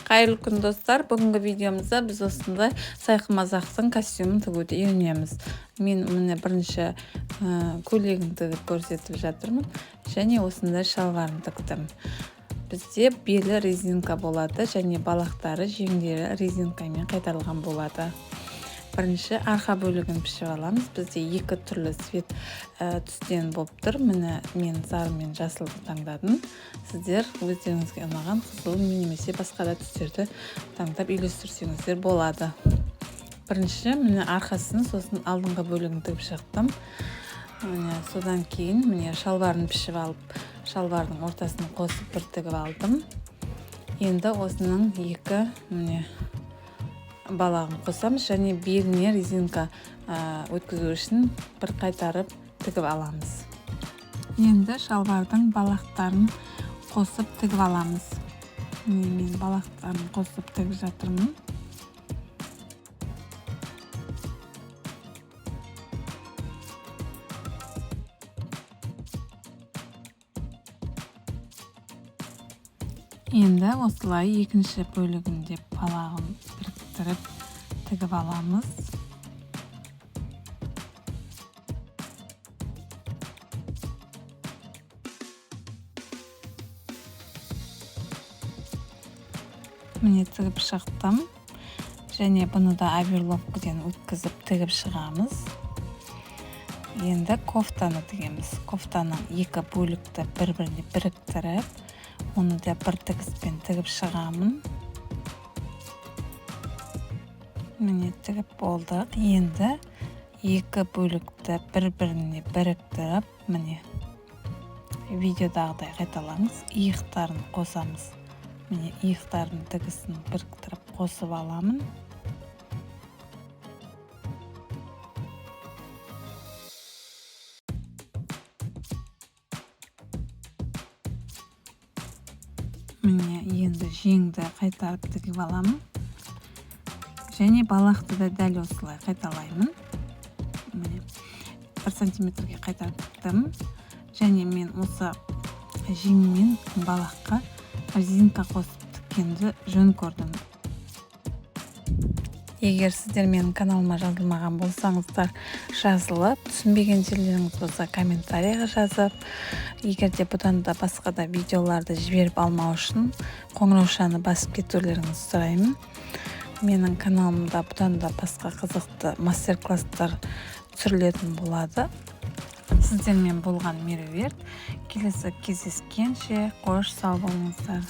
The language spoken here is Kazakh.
Қайырлы күн достар, бүгінгі видеомызда біз осындай сайқымазақтың костюмін тігуді үйренеміз. Мен міне бірінші көйлегін тігіп көрсетіп жатырмын, және осындай шалбарын тіктім. Бізде белі резинка болады, және балақтары жеңдері резинкамен қайтарылған болады. Бірінші арқа бөлігін пішіп аламыз. Бізде екі түрлі цвет түстен болып тұр. Міне мен сары мен жасылды таңдадым. Сіздер өздеріңізге ұнаған қызыл немесе басқа да түстерді таңдап үйлестірсеңіздер болады. Бірінші міне арқасын, сосын алдыңғы бөлігін тігіп шықтым. Содан кейін міне шалбарын пішіп алып, шалбардың ортасын қосып бір тігіп алдым. Енді осының екі балағын қосамыз, және беліне резинка өткізу үшін бір қайтарып тігіп аламыз. Енді шалбардың балақтарын қосып тігіп аламыз. Мен балақтарын қосып тігіп жатырмын. Енді осылай екінші бөлігінде балағын біріктіріп тігіп аламыз. Міне тігіп шықтым. Және бұны да оверлоккіден өткізіп тігіп шығамыз. Енді кофтаны тігеміз. Кофтаның екі бөлікті бір-біріне біріктіріп, оны да бір тігіспен тігіп шығамын. Міне тігіп болдық. Енді екі бөлікті бір-біріне біріктіріп, міне видеодағыдай қайталаңыз. Иықтарын қосамыз. Міне иықтарын тігісін біріктіріп қосып аламын. Міне енді жеңді қайтарып тігіп аламын. Және балақты да дәл осылай қайталаймын. Міне 1 сантиметрге қайтарып тіктім. Және мен осы жеңмен балаққа резинка қосып тіккенді жөн көрдім. Егер сіздер менің каналыма жазылмаған болсаңыздар, жазылып, түсінбеген жерлеріңіз болса комментарийға жазып, егер де бұдан да басқа да видеоларды жіберіп алмау үшін қоңыраушаны басып кетулеріңізді сұраймын. Менің каналымда бұдан да басқа қызықты мастер-класстар түсірілетін болады. Сіздермен болған меруерт. Келесі кездескенше қош сау болыңыздар.